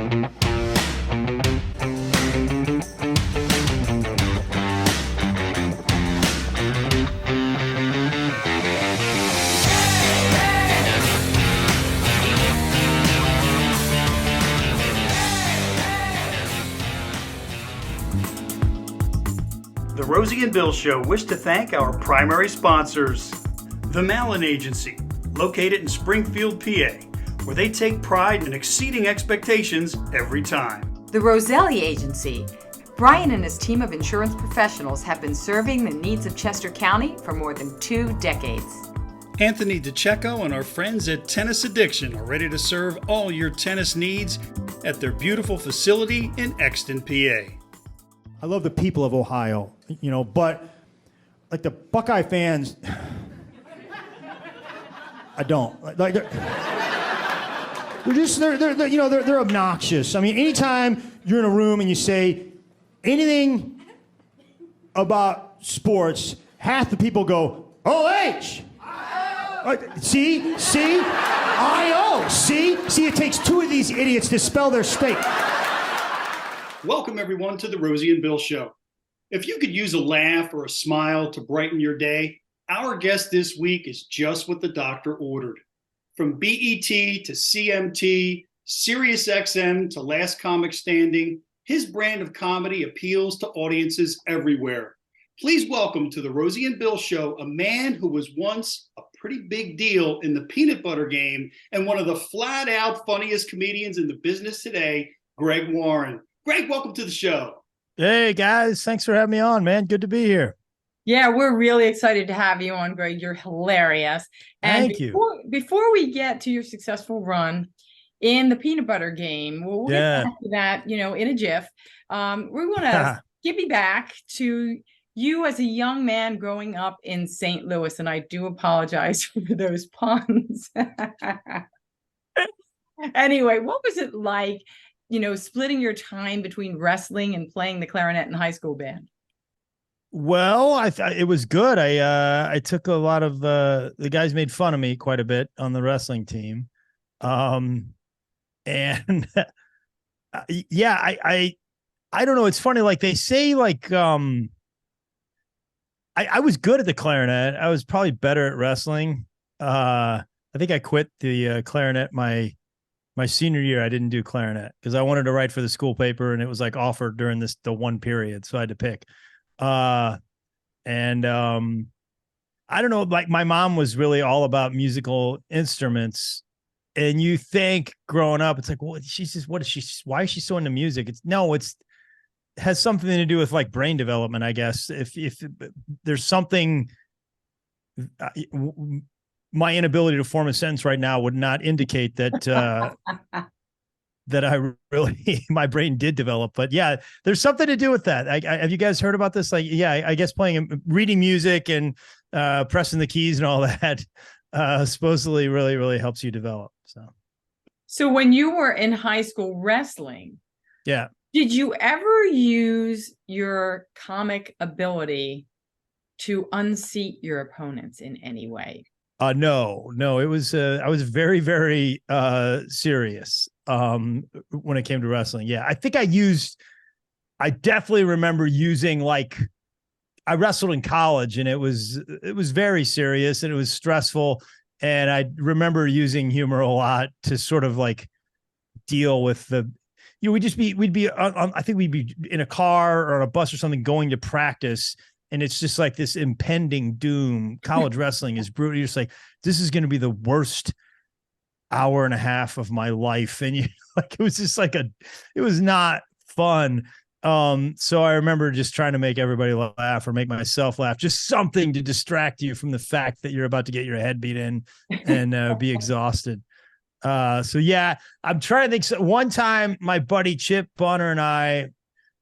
The Rosie and Bill Show wish to thank our primary sponsors. The Mallon Agency, located in Springfield, PA, where they take pride in exceeding expectations every time. The Roselli Agency. Brian and his team of insurance professionals have been serving the needs of Chester County for more than 2 decades. Anthony DeCecco and our friends at Tennis Addiction are ready to serve all your tennis needs at their beautiful facility in Exton, PA. I love the people of Ohio, but like the Buckeye fans, I don't. Like they're obnoxious. I mean, anytime you're in a room and you say anything about sports, half the people go, OH! See? I-O! See, it takes 2 of these idiots to spell their state. Welcome, everyone, to the Rosie and Bill Show. If you could use a laugh or a smile to brighten your day, our guest this week is just what the doctor ordered. From BET to CMT, SiriusXM to Last Comic Standing, his brand of comedy appeals to audiences everywhere. Please welcome to the Rosie and Bill Show a man who was once a pretty big deal in the peanut butter game and one of the flat-out funniest comedians in the business today, Greg Warren. Greg, welcome to the show. Hey, guys. Thanks for having me on, man. Good to be here. Yeah, we're really excited to have you on, Greg. You're hilarious. And Thank you. Before we get to your successful run in the peanut butter game, we'll get back to that, in a jiff. We're going to give you back to you as a young man growing up in St. Louis, and I do apologize for those puns. Anyway, what was it like, splitting your time between wrestling and playing the clarinet in high school band? Well, it was good. I took a lot of the guys made fun of me quite a bit on the wrestling team. And yeah, I don't know. It's funny. Like they say, like, I was good at the clarinet. I was probably better at wrestling. I think I quit the clarinet my senior year. I didn't do clarinet because I wanted to write for the school paper, and it was like offered during the one period, so I had to pick. I don't know, like my mom was really all about musical instruments, and you think growing up, it's like, well, why is she so into music? It has something to do with like brain development, I guess. If there's something, my inability to form a sentence right now would not indicate that that I really my brain did develop. But yeah, there's something to do with that. Have you guys heard about this? Like, yeah, I guess reading music and pressing the keys and all that supposedly really, really helps you develop. So when you were in high school wrestling, yeah, did you ever use your comic ability to unseat your opponents in any way? No, it was, I was very, very serious when it came to wrestling. Yeah. I think I definitely remember using, like, I wrestled in college, and it was very serious and it was stressful. And I remember using humor a lot to sort of like deal with we'd be I think we'd be in a car or on a bus or something going to practice. And it's just like this impending doom. College wrestling is brutal. You're just like, this is going to be the worst hour and a half of my life. And it was just like it was not fun. So I remember just trying to make everybody laugh or make myself laugh, just something to distract you from the fact that you're about to get your head beat in and be exhausted. So yeah, I'm trying to think. So one time my buddy Chip Bunner and I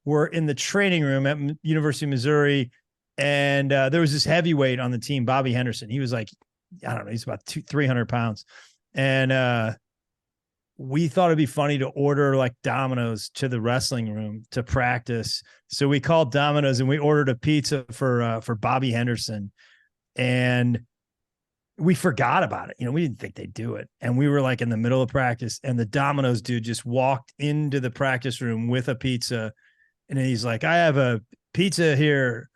were in the training room at University of Missouri. And there was this heavyweight on the team, Bobby Henderson. He was like, I don't know, he's about 300 pounds. And we thought it'd be funny to order like Domino's to the wrestling room to practice. So we called Domino's and we ordered a pizza for Bobby Henderson. And we forgot about it. We didn't think they'd do it. And we were like in the middle of practice, and the Domino's dude just walked into the practice room with a pizza. And he's like, I have a pizza here,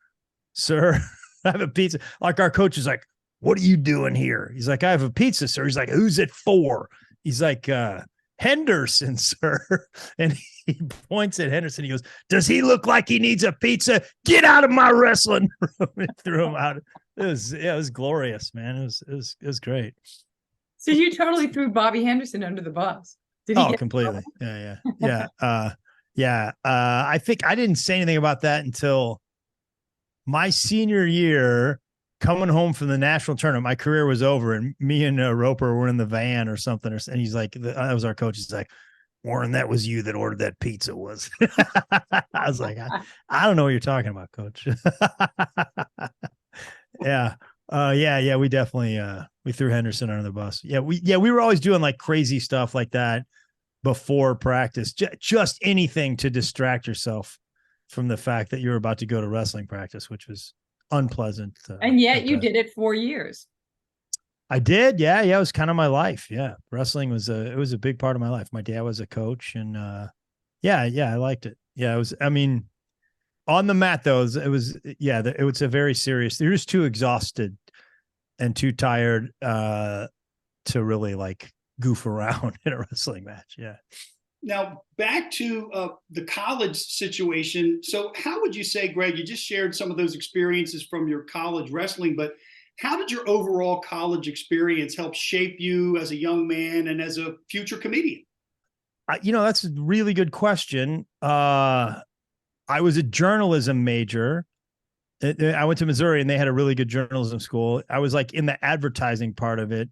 sir. I have a pizza. Like, our coach is like, what are you doing here? He's like, I have a pizza, sir. He's like, who's it for? He's like, Henderson, sir. And he points at Henderson. He goes, does he look like he needs a pizza? Get out of my wrestling room. And threw him out. It was glorious, man. It was great. So you totally threw Bobby Henderson under the bus. Did he get completely. Yeah. I think I didn't say anything about that until my senior year, coming home from the national tournament. My career was over, and me and Roper were in the van or something. And he's like, that was our coach. He's like, Warren, that was you that ordered that pizza, was. I was like, I don't know what you're talking about, coach. Yeah. We definitely, we threw Henderson under the bus. We were always doing like crazy stuff like that before practice, just anything to distract yourself from the fact that you're about to go to wrestling practice, which was unpleasant. And yet you did it 4 years. I did. Yeah. It was kind of my life. Yeah. Wrestling was it was a big part of my life. My dad was a coach, and I liked it. Yeah. On the mat though, it was a very serious, you're just too exhausted and too tired to really like goof around in a wrestling match. Yeah. Now, back to the college situation. So how would you say, Greg, you just shared some of those experiences from your college wrestling, but how did your overall college experience help shape you as a young man and as a future comedian? That's a really good question. I was a journalism major. I went to Missouri, and they had a really good journalism school. I was like in the advertising part of it.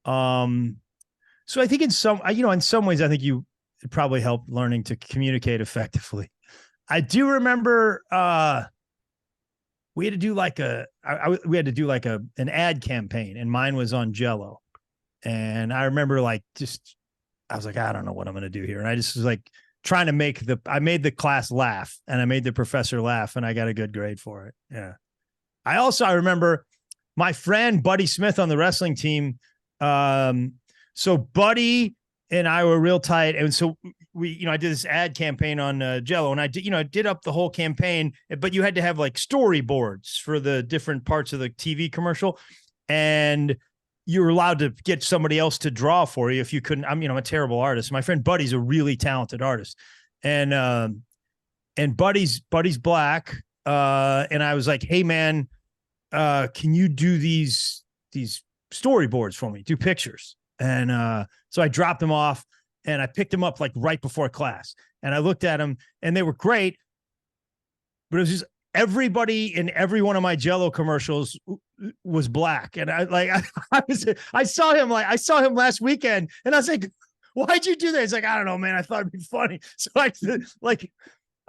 So I think in some ways, I think it probably helped learning to communicate effectively. I do remember we had to do like an ad campaign, and mine was on Jell-O. And I remember I was like, I don't know what I'm going to do here. And I just was like trying to I made the class laugh, and I made the professor laugh, and I got a good grade for it. Yeah. I remember my friend Buddy Smith on the wrestling team. So Buddy and I were real tight. And so I did this ad campaign on Jell-O, and I did up the whole campaign, but you had to have like storyboards for the different parts of the TV commercial. And you were allowed to get somebody else to draw for you if you couldn't. I'm a terrible artist. My friend Buddy's a really talented artist, and Buddy's black. And I was like, hey man, can you do these storyboards for me? Do pictures. And so I dropped them off, and I picked them up like right before class, and I looked at them, and they were great, but it was just everybody in every one of my Jell-O commercials was black. And I saw him last weekend, and I was like, why'd you do that? He's like, I don't know, man. I thought it'd be funny. So I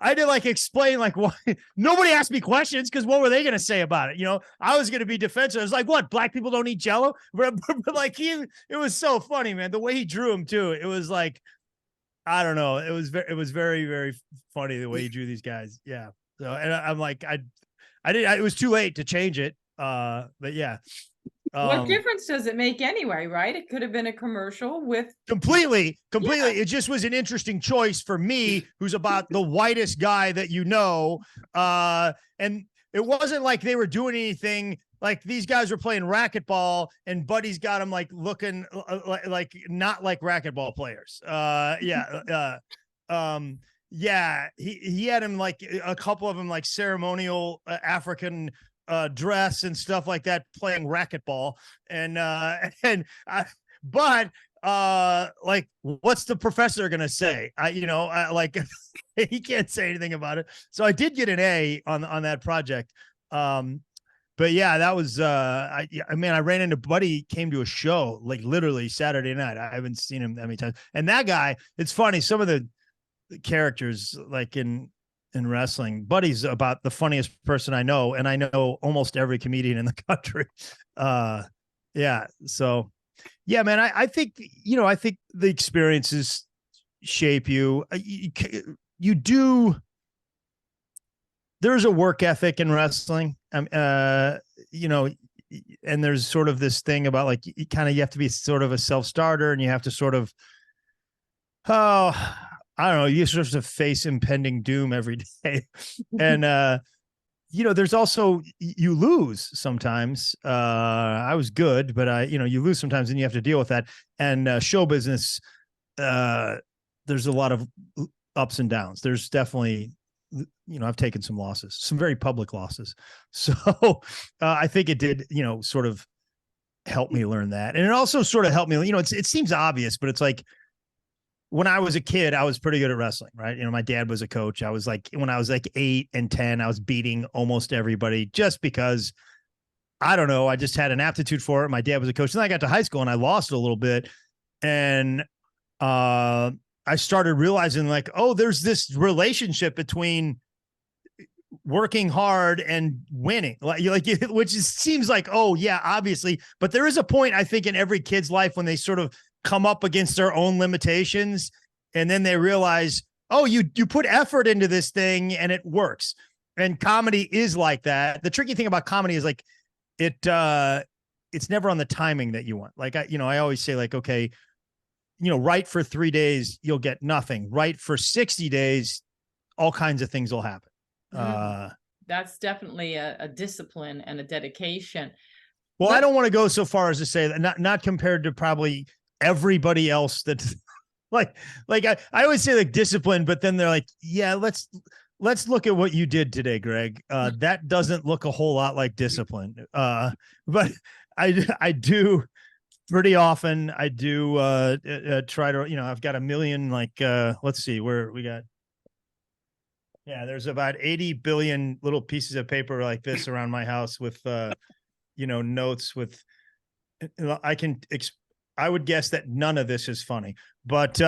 had to explain why nobody asked me questions, because what were they going to say about it? I was going to be defensive. I was like, what? Black people don't eat Jell-O? But it was so funny, man. The way he drew him too. It was like, I don't know. It was very, very funny the way he drew these guys. Yeah. So, and I'm like, it was too late to change it. But yeah. What difference does it make anyway, right? It could have been a commercial with completely. Yeah. It just was an interesting choice for me, who's about the whitest guy that and it wasn't like they were doing anything. Like, these guys were playing racquetball, and Buddy's got them looking like not like racquetball players. He had him a couple of them ceremonial African dress and stuff like that, playing racquetball. What's the professor gonna say? He can't say anything about it. So I did get an A on that project. But yeah, that was I ran into Buddy, came to a show literally Saturday night. I haven't seen him that many times. And that guy, it's funny, some of the characters in wrestling, Buddy's about the funniest person I know, and I know almost every comedian in the country. So yeah, man, I think the experiences shape you. You do. There's a work ethic in wrestling. and there's sort of this thing about like, you have to be sort of a self-starter, and you have to sort of, oh, I don't know, you sort of face impending doom every day. And, there's also, you lose sometimes. I was good, but you lose sometimes, and you have to deal with that. And show business, there's a lot of ups and downs. There's definitely, I've taken some losses, some very public losses. So I think it did, sort of help me learn that. And it also sort of helped me, it seems obvious, but it's like, when I was a kid, I was pretty good at wrestling, right? My dad was a coach. I was like, when I was like 8 and 10, I was beating almost everybody just because, I don't know, I just had an aptitude for it. My dad was a coach. Then I got to high school and I lost a little bit. And I started realizing like, oh, there's this relationship between working hard and winning, which seems like, oh yeah, obviously, but there is a point, I think, in every kid's life when they sort of come up against their own limitations, and then they realize, oh, you put effort into this thing and it works. And comedy is like that. The tricky thing about comedy is like it's never on the timing that you want. Like I always say, like, okay, write for 3 days, you'll get nothing. Write for 60 days, all kinds of things will happen. That's definitely a discipline and a dedication. Well, I don't want to go so far as to say that, not compared to probably everybody else that I always say like discipline, but then they're like, yeah, let's look at what you did today, Greg. That doesn't look a whole lot like discipline. But I do pretty often. I do try to, I've got a million, like, let's see where we got. Yeah, there's about 80 billion little pieces of paper like this around my house with, notes with, I would guess that none of this is funny, but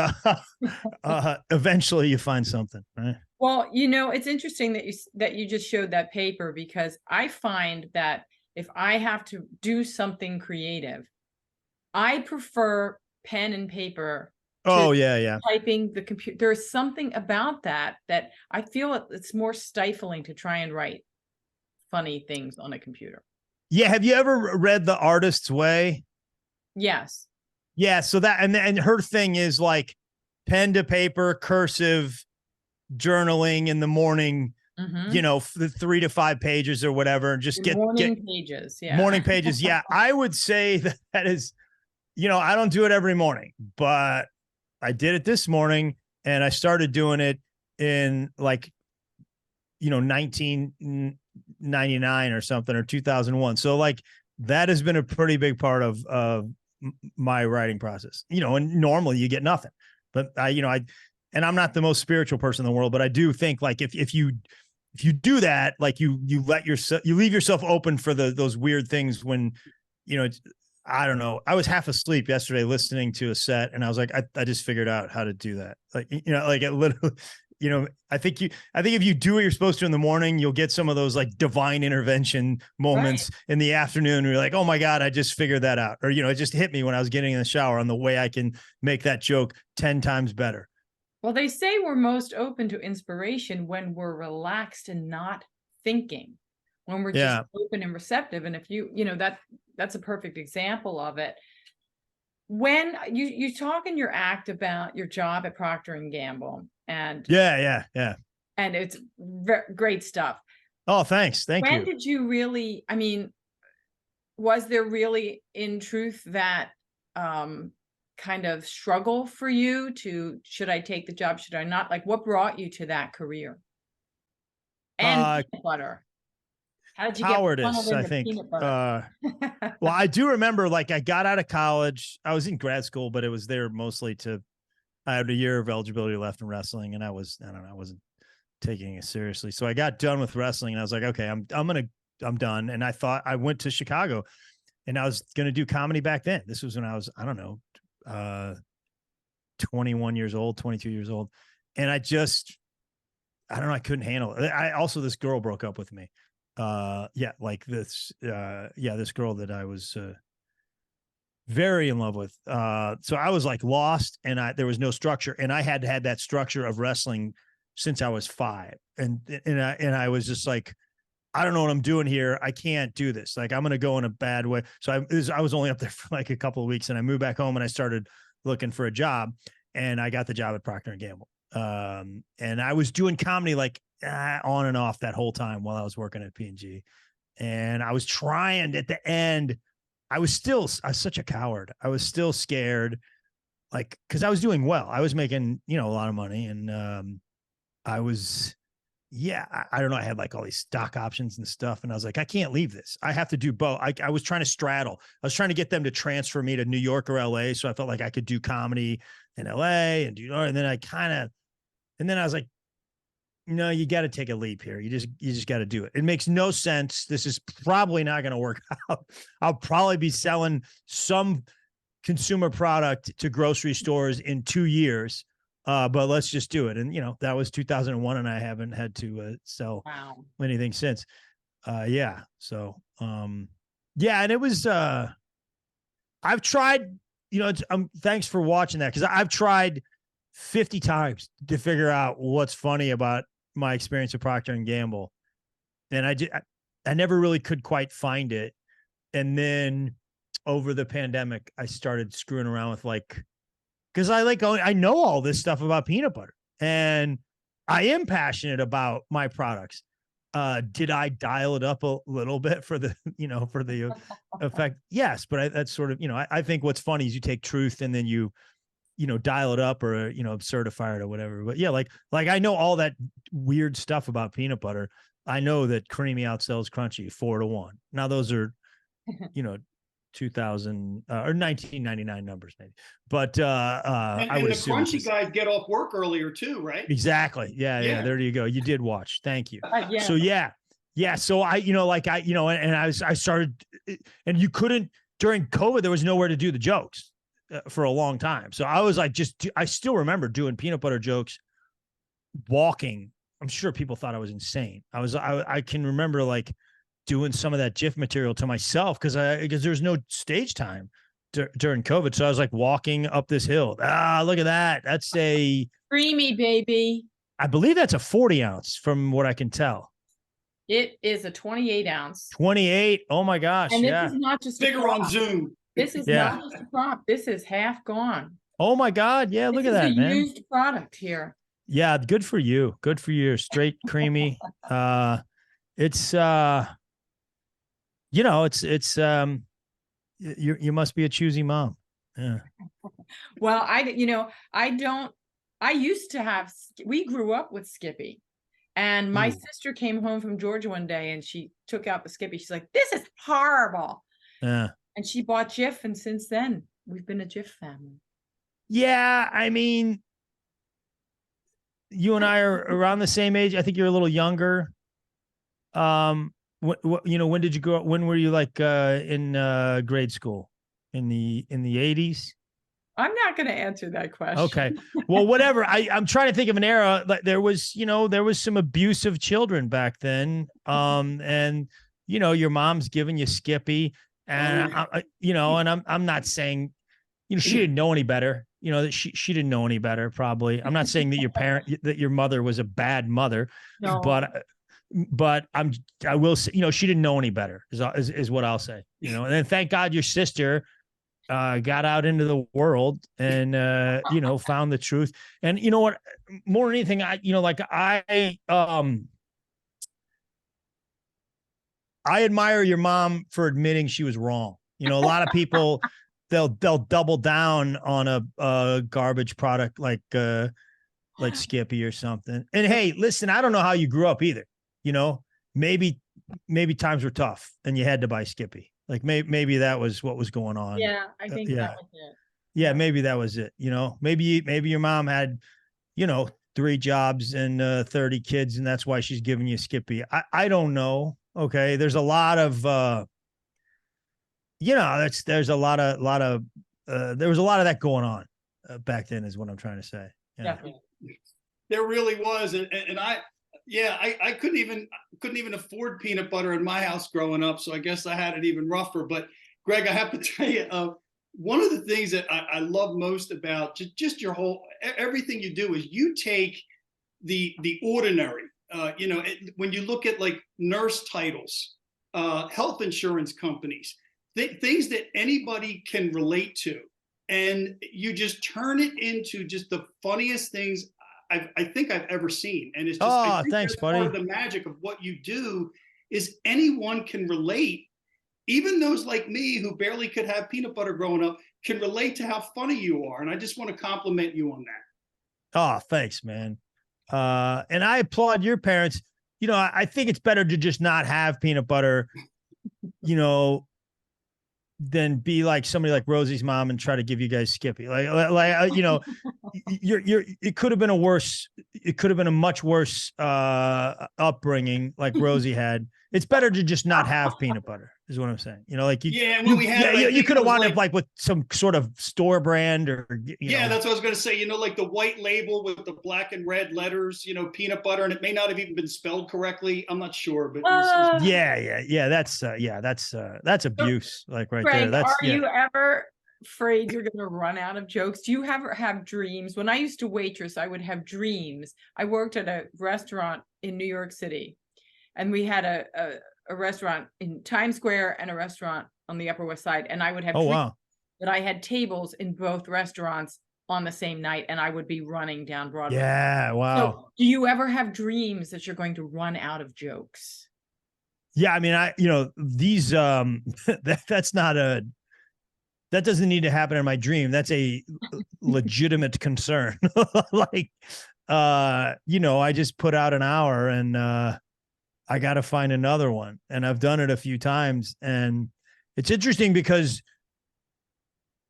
eventually you find something, right? Well, it's interesting that you just showed that paper, because I find that if I have to do something creative, I prefer pen and paper. Oh yeah. Typing the computer. There's something about that I feel it's more stifling to try and write funny things on a computer. Yeah. Have you ever read The Artist's Way? Yes. Yeah. So that, and her thing is like pen to paper, cursive, journaling in the morning, the 3 to 5 pages or whatever, and just get pages. Yeah. Morning pages. Yeah. I would say that is, I don't do it every morning, but I did it this morning, and I started doing it in like, 1999 or something, or 2001. So like that has been a pretty big part of my writing process, and normally you get nothing, but and I'm not the most spiritual person in the world, but I do think like if you do that, like you leave yourself open for those weird things when, I don't know. I was half asleep yesterday listening to a set, and I was like, I just figured out how to do that. Like, like it literally, I think if you do what you're supposed to in the morning, you'll get some of those like divine intervention moments in the afternoon where you're like, oh my God, I just figured that out. Or, it just hit me when I was getting in the shower on the way I can make that joke 10 times better. Well, they say we're most open to inspiration when we're relaxed and not thinking, when we're just open and receptive. And if that's a perfect example of it. When you talk in your act about your job at Procter Gamble, and yeah, and it's great stuff. Oh, thanks. Thank you. When did you really? I mean, was there really, in truth, that kind of struggle for you to, should I take the job? Should I not? Like, what brought you to that career? And peanut butter. How did you cowardice, get I think. Well, I do remember, like, I got out of college. I was in grad school, but it was there mostly I had a year of eligibility left in wrestling, and I wasn't taking it seriously. So I got done with wrestling, and I was like, okay, I'm done. And I went to Chicago, and I was going to do comedy back then. This was when I was, 21 years old, 22 years old. And I couldn't handle it. This girl broke up with me. This girl that I was very in love with. So I was like lost, and there was no structure, and I had had that structure of wrestling since I was 5. And I was just like, I don't know what I'm doing here. I can't do this. Like, I'm going to go in a bad way. So I was only up there for like a couple of weeks, and I moved back home and I started looking for a job, and I got the job at Procter Gamble. And I was doing comedy like on and off that whole time while I was working at P&G. And I was trying at the end. I was such a coward. I was still scared, like, cause I was doing well. I was making, a lot of money, and I was, I don't know. I had like all these stock options and stuff. And I was like, I can't leave this. I have to do both. I was trying to straddle. I was trying to get them to transfer me to New York or LA. So I felt like I could do comedy in LA and and then I was like, no, you got to take a leap here. You just got to do it. It makes no sense. This is probably not going to work out. I'll probably be selling some consumer product to grocery stores in 2 years. But let's just do it. And, that was 2001, and I haven't had to sell anything since. So, and it was, I've tried, thanks for watching that, because I've tried 50 times to figure out what's funny about my experience with Procter & Gamble. And I never really could quite find it. And then over the pandemic, I started screwing around with because I know all this stuff about peanut butter, and I am passionate about my products. Did I dial it up a little bit for the, for the effect? Yes, but that's sort of, I think what's funny is you take truth and then you dial it up, or, absurdify it or whatever. But yeah, like I know all that weird stuff about peanut butter. I know that creamy outsells crunchy 4-1. Now those are, 2000 or 1999 numbers maybe, but I would the assume crunchy guys get off work earlier too, right? Exactly. Yeah. There you go. You did watch. Thank you. Yeah. So So I, and I started, and you couldn't during COVID. There was nowhere to do the jokes for a long time. So I was like, I still remember doing peanut butter jokes, walking. I'm sure people thought I was insane. I can remember doing some of that GIF material to myself because there's no stage time during COVID. So I was walking up this hill. Look at that. That's a creamy baby. I believe that's a 40 ounce from what I can tell. It is a 28 ounce. 28. Oh my gosh. And this is not just bigger on Zoom. This is not just a prop. This is half gone. Oh my God. Yeah. Look at that, man. Used product here. Yeah. Good for you. Good for you. Straight creamy. It's you must be a choosy mom. Yeah. Well, I used to have, we grew up with Skippy, and my sister came home from Georgia one day and she took out the Skippy. She's like, this is horrible. Yeah. And she bought Jif. And since then we've been a Jif family. Yeah. I mean, you and I are around the same age. I think you're a little younger. When did you grow up? When were you in grade school? In the 80s? I'm not going to answer that question. Okay. Well, whatever. I'm trying to think of an era. There was some abusive children back then. And your mom's giving you Skippy, and I'm not saying, she didn't know any better. That she didn't know any better. Probably. I'm not saying that your mother was a bad mother, no. But I will say, she didn't know any better is what I'll say, and then thank God your sister got out into the world and, found the truth. And you know what, more than anything, I admire your mom for admitting she was wrong. A lot of people, they'll double down on a garbage product like Skippy or something. And hey, listen, I don't know how you grew up either. Maybe times were tough and you had to buy Skippy. Maybe that was what was going on. Yeah, I think that was it. Yeah, maybe that was it. Maybe your mom had, 3 jobs and 30 kids, and that's why she's giving you Skippy. I don't know. Okay, there's a lot of there's a lot of there was a lot of that going on back then, is what I'm trying to say. Yeah. Definitely. There really was, and I couldn't even afford peanut butter in my house growing up, so I guess I had it even rougher. But Greg, I have to tell you, one of the things that I love most about just your whole everything you do is you take the ordinary, when you look at like nurse titles, health insurance companies, things that anybody can relate to, and you just turn it into just the funniest things I think I've ever seen. And it's just, I think thanks, that's buddy. part of the magic of what you do is anyone can relate. Even those like me who barely could have peanut butter growing up can relate to how funny you are. And I just want to compliment you on that. Oh, thanks, man. And I applaud your parents. I think it's better to just not have peanut butter, than be like somebody like Rosie's mom and try to give you guys Skippy. It could have been a much worse upbringing like Rosie had. It's better to just not have peanut butter, is what I'm saying. You could have wound up like with some sort of store brand or that's what I was going to say. Like the white label with the black and red letters, peanut butter, and it may not have even been spelled correctly. I'm not sure, but that's abuse. Like right Frank, there. Are you ever afraid you're going to run out of jokes? Do you ever have dreams? When I used to waitress, I would have dreams. I worked at a restaurant in New York City, and we had a restaurant in Times Square and a restaurant on the Upper West Side. And I would have dreams that I had tables in both restaurants on the same night, and I would be running down Broadway. Yeah, wow. So do you ever have dreams that you're going to run out of jokes? Yeah, I mean, these that's not that doesn't need to happen in my dream. That's a legitimate concern. I just put out an hour and I got to find another one. And I've done it a few times. And it's interesting because,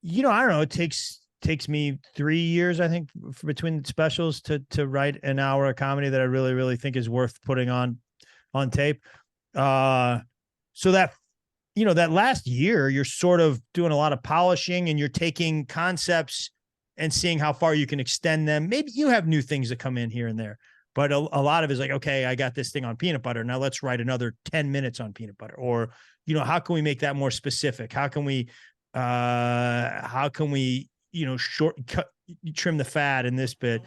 I don't know, it takes me 3 years, I think, between specials to write an hour of comedy that I really, really think is worth putting on tape. So that, that last year, you're sort of doing a lot of polishing and you're taking concepts and seeing how far you can extend them. Maybe you have new things that come in here and there, but a lot of it is like, okay, I got this thing on peanut butter. Now let's write another 10 minutes on peanut butter. Or, how can we make that more specific? How can we trim the fat in this bit?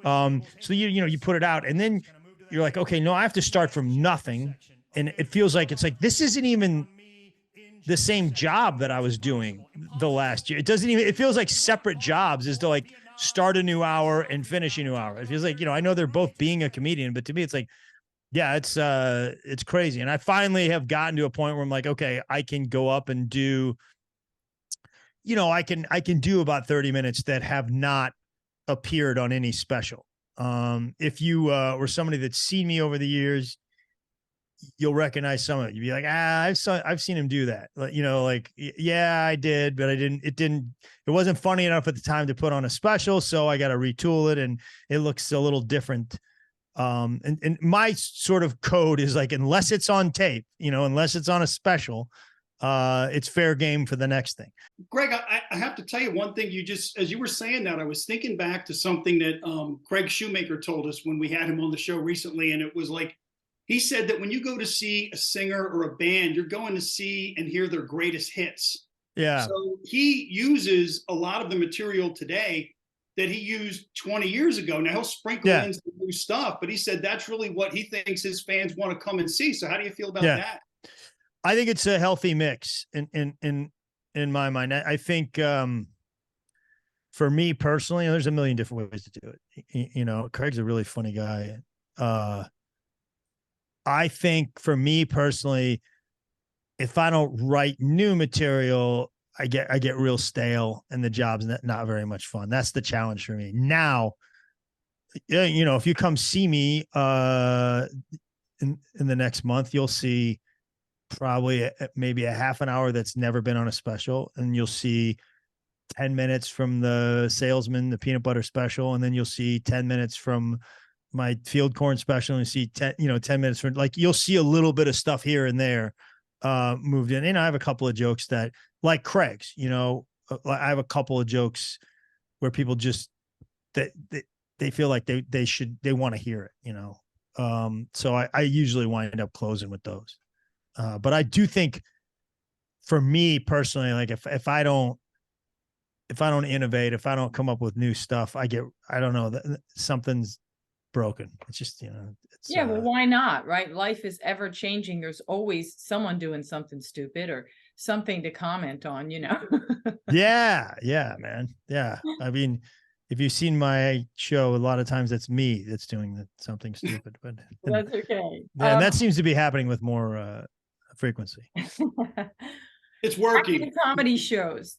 So you put it out and then you're like, okay, no, I have to start from nothing. And it feels like this isn't even the same job that I was doing the last year. It feels like separate jobs as to like start a new hour and finish a new hour. It feels like, I know they're both being a comedian, but to me, it's like, yeah, it's crazy. And I finally have gotten to a point where I'm like, okay, I can go up and do, I can do about 30 minutes that have not appeared on any special. If you were somebody that's seen me over the years, you'll recognize some of it. You'd be like, I've seen him do that. Yeah, I did, but it wasn't funny enough at the time to put on a special. So I got to retool it and it looks a little different. And my sort of code is like, unless it's on tape, unless it's on a special, it's fair game for the next thing. Greg, I have to tell you one thing. As you were saying that, I was thinking back to something that Craig Shoemaker told us when we had him on the show recently. And it was like, he said that when you go to see a singer or a band, you're going to see and hear their greatest hits. Yeah. So he uses a lot of the material today that he used 20 years ago. Now he'll sprinkle in some new stuff, but he said that's really what he thinks his fans want to come and see. So how do you feel about that? I think it's a healthy mix in my mind. I think for me personally, there's a million different ways to do it. Craig's a really funny guy. I think for me personally, if I don't write new material, I get real stale and the job's not very much fun. That's the challenge for me. Now, if you come see me in the next month, you'll see probably maybe a half an hour that's never been on a special, and you'll see 10 minutes from the salesman, the peanut butter special, and then you'll see 10 minutes from my field corn special, and you see 10 minutes from, like, you'll see a little bit of stuff here and there moved in. And I have a couple of jokes that, like Craig's, I have a couple of jokes where people just they feel like they want to hear it, so I usually wind up closing with those. But I do think for me personally, like if I don't innovate, if I don't come up with new stuff, I don't know, something's broken. It's just, it's, Yeah, well, why not, right? Life is ever changing. There's always someone doing something stupid or something to comment on, yeah, man. Yeah. I mean, if you've seen my show, a lot of times it's me that's doing something stupid, but That's okay. and that seems to be happening with more frequency. It's working. Comedy shows.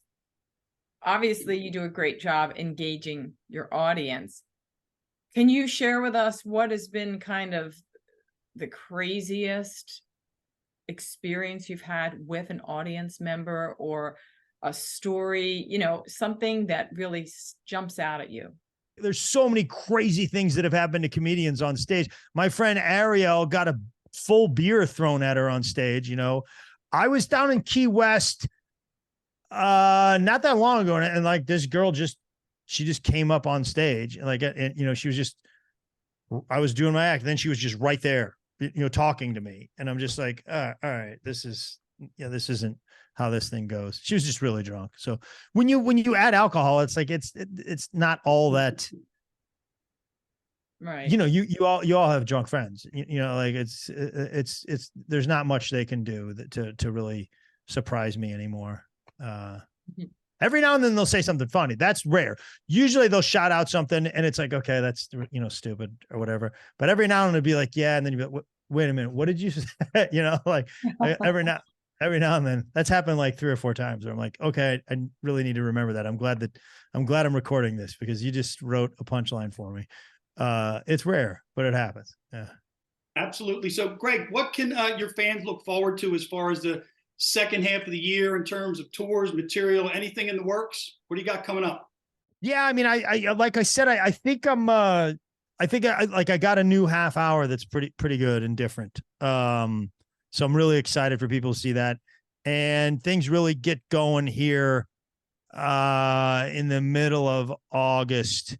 Obviously, you do a great job engaging your audience. Can you share with us what has been kind of the craziest experience you've had with an audience member, or a story, something that really jumps out at you? There's so many crazy things that have happened to comedians on stage. My friend Ariel got a full beer thrown at her on stage. I was down in Key West not that long ago, and like this girl she just came up on stage, and she was just, I was doing my act, and then she was just right there, talking to me, and I'm just like, all right, this isn't how this thing goes. She was just really drunk. So when you add alcohol, it's like it's not all that. Right. You all have drunk friends. Like it's there's not much they can do to really surprise me anymore. Every now and then they'll say something funny. That's rare. Usually they'll shout out something and it's like, okay, that's, stupid or whatever. But every now and then it'll be like, yeah. And then you'll be like, wait a minute, what did you say? Like every now and then. That's happened like 3 or 4 times where I'm like, okay, I really need to remember that. I'm glad I'm recording this because you just wrote a punchline for me. It's rare, but it happens. Yeah. Absolutely. So Greg, what can your fans look forward to as far as the second half of the year in terms of tours, material, anything in the works? What do you got coming up? Yeah, I mean, I like I said, I think I got a new half hour that's pretty good and different. So I'm really excited for people to see that, and things really get going here in the middle of August.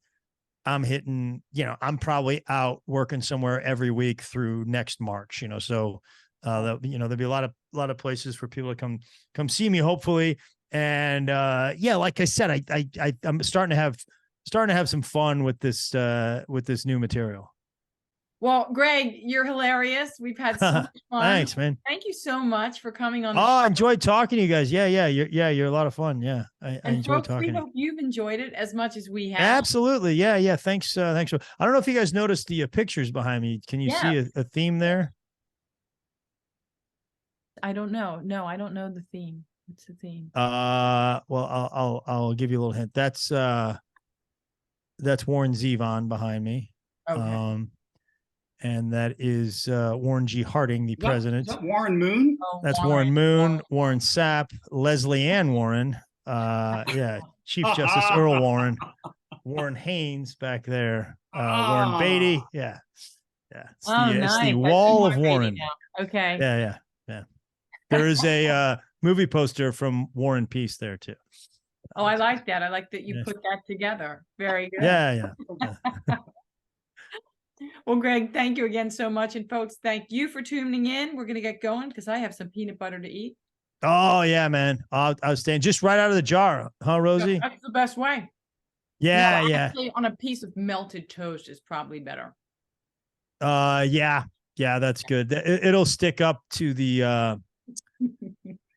I'm hitting, I'm probably out working somewhere every week through next March, so there'll be a lot of places for people to come see me, hopefully. And like I said, I'm starting to have some fun with this new material. Well, Greg, you're hilarious. We've had so much fun. Thanks, man. Thank you so much for coming on the show. I enjoyed talking to you guys. Yeah. You're a lot of fun. Yeah. I enjoyed talking. We hope you've enjoyed it as much as we have. Absolutely. Yeah. Thanks. Thanks. I don't know if you guys noticed the pictures behind me. Can you see a theme there? I don't know. No, I don't know the theme. What's the theme? Well, I'll give you a little hint. That's Warren Zevon behind me. Okay. And that is Warren G. Harding, the president. Is that Warren Moon? Oh, that's Warren Moon, Warren Sapp, Leslie Ann Warren. Chief Justice Earl Warren, Warren Haynes back there, Warren Beatty. Yeah. It's the wall of Warren. Okay. Yeah. There is a movie poster from War and Peace there too. Oh, I like that. I like that you put that together. Very good. Yeah. Well, Greg, thank you again so much. And folks, thank you for tuning in. We're going to get going because I have some peanut butter to eat. Oh, yeah, man. I was staying just right out of the jar. Huh, Rosie? That's the best way. Yeah. Actually, on a piece of melted toast is probably better. Yeah, that's good. It'll stick up to the,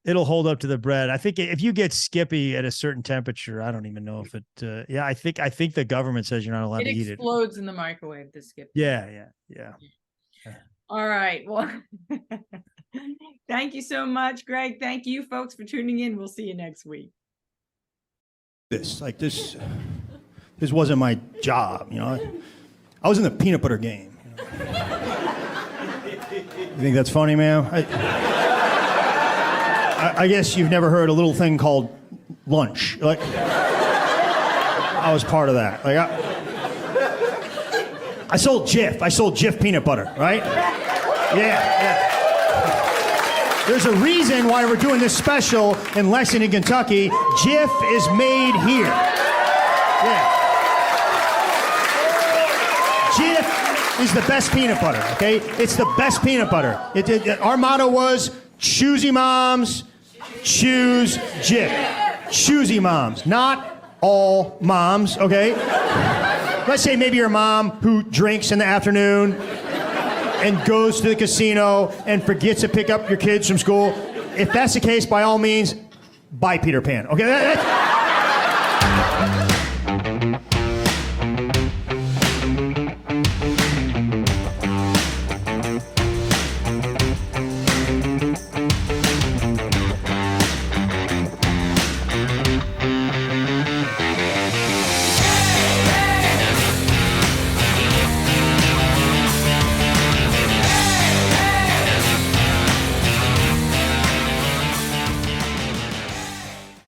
it'll hold up to the bread. I think if you get Skippy at a certain temperature, I don't even know if it, I think the government says you're not allowed to eat it. It explodes in the microwave, the Skippy. Yeah. All right. Well, thank you so much, Greg. Thank you folks for tuning in. We'll see you next week. This wasn't my job, I was in the peanut butter game. You think that's funny, man? I guess you've never heard a little thing called lunch. Like, I was part of that. Like, I sold Jif. I sold Jif peanut butter, right? Yeah. There's a reason why we're doing this special in Lexington, Kentucky. Jif is made here. Yeah. Jif is the best peanut butter, okay? It's the best peanut butter. Our motto was, choosy moms, choose Jif. Choosy moms, not all moms, okay? let's say maybe your mom who drinks in the afternoon and goes to the casino and forgets to pick up your kids from school. If that's the case, by all means, buy Peter Pan. Okay,